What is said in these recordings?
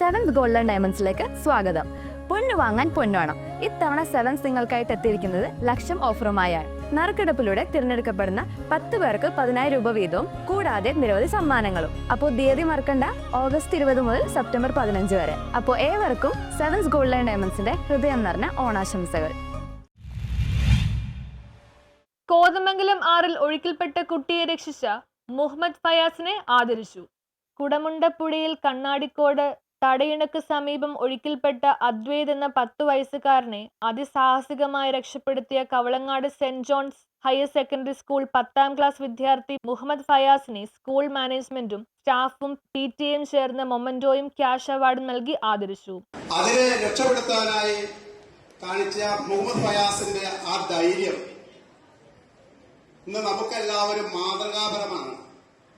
Seventh golden ഡയമണ്ട്സിലേക്ക് സ്വാഗതം. പൊന്നു വാങ്ങാൻ പൊന്നുവേണം. ഇത്തവണ സെവൻസ് നിങ്ങൾക്കായിട്ട് എത്തിയിരിക്കുന്നത് ലക്ഷം ഓഫറുമായാണ്. നറുക്കെടുപ്പിലൂടെ തിരഞ്ഞെടുക്കപ്പെടുന്ന 10 പേർക്ക് 10,000 രൂപ വീതവും കൂടാതെ നിരവധി സമ്മാനങ്ങളും. അപ്പോൾ തീയതി മറക്കണ്ട, ഓഗസ്റ്റ് 20 മുതൽ സെപ്റ്റംബർ 15 വരെ. അപ്പോൾ ഏവർക്കും സെവൻസ് ഗോൾഡൻ ഡയമണ്ട്സിന്റെ ഹൃദയം നിറഞ്ഞ ഓണാശംസകൾ. കോതമംഗലം ആറിൽ ഒഴുക്കിൽപ്പെട്ട കുട്ടിയെ രക്ഷിച്ച മുഹമ്മദ് ഫയാസിനെ ആദരിച്ചു. കുടമുണ്ടപ്പുഴയിൽ കണ്ണാടിക്കോട് തടയിണക്ക് സമീപം ഒഴുക്കിൽപ്പെട്ട അദ്വൈത് എന്ന 10 വയസ്സുകാരനെ അതിസാഹസികമായി രക്ഷപ്പെടുത്തിയ Kavalangad Saint John's higher secondary school 10ാം ക്ലാസ് വിദ്യാർത്ഥി മുഹമ്മദ് ഫയാസിനെ സ്കൂൾ മാനേജ്മെന്റും സ്റ്റാഫും PTA ചേർന്ന് മൊമന്റോയും ക്യാഷ് അവാർഡും നൽകി ആദരിച്ചു. അതിനെ രക്ഷപ്പെടുത്താനായി കാണിച്ച മുഹമ്മദ് ഫയാസിന്റെ ആ ധൈര്യം ഇന്ന് നമുക്കെല്ലാവരും മാതൃകാപരമാണ്.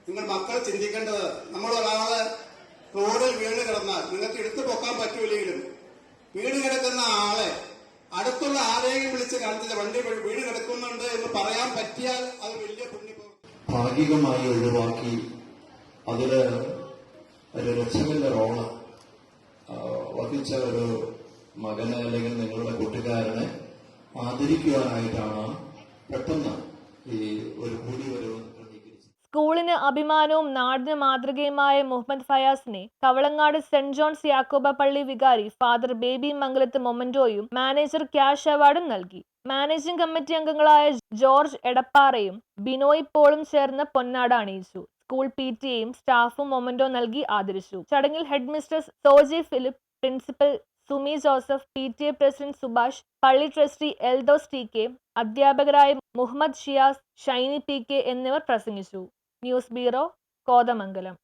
നിങ്ങൾ മക്കൾ ചിന്തിക്കേണ്ടത്, നമ്മൾ ഒരാള് റോഡിൽ വീണ് കിടന്നാൽ നിങ്ങൾക്ക് എടുത്തു പൊക്കാൻ പറ്റൂലെങ്കിലും വീണ് കിടക്കുന്ന ആളെ അടുത്തുള്ള ആരെയും വിളിച്ച് കാണിച്ചില്ല, വണ്ടി വീണ് കിടക്കുന്നുണ്ട് എന്ന് പറയാൻ പറ്റിയാൽ അത് വലിയ പുണ്യം. ഭാഗികമായി ഒഴിവാക്കി അതില് ഒരു രക്ഷകന്റെ റോള് വഹിച്ച ഒരു മകനെ അല്ലെങ്കിൽ നിങ്ങളുടെ കൂട്ടുകാരനെ ആദരിക്കുവാനായിട്ടാണ് പെട്ടെന്ന് ഈ ഒരു കൂടിവരവ്. സ്കൂളിന് അഭിമാനവും നാടിന് മാതൃകയുമായ മുഹമ്മദ് ഫയാസിനെ കവളങ്ങാട് സെന്റ് ജോൺസ് യാക്കോബ പള്ളി വികാരി ഫാദർ ബേബി മംഗലത്ത് മൊമന്റോയും മാനേജർ ക്യാഷ് അവാർഡും നൽകി. മാനേജിംഗ് കമ്മിറ്റി അംഗങ്ങളായ ജോർജ് എടപ്പാറയും ബിനോയ് പോളും ചേർന്ന് പൊന്നാട അണിയിച്ചു. സ്കൂൾ PTA സ്റ്റാഫും മൊമന്റോ നൽകി ആദരിച്ചു. ചടങ്ങിൽ headmaster Soji Philip, principal Sumi Joseph, PTA president Subhash, പള്ളി ട്രസ്റ്റി എൽദോസ് TK, അധ്യാപകരായ മുഹമ്മദ് ഷിയാസ്, ഷൈനി PK എന്നിവർ പ്രസംഗിച്ചു. News bureau, Kothamangalam.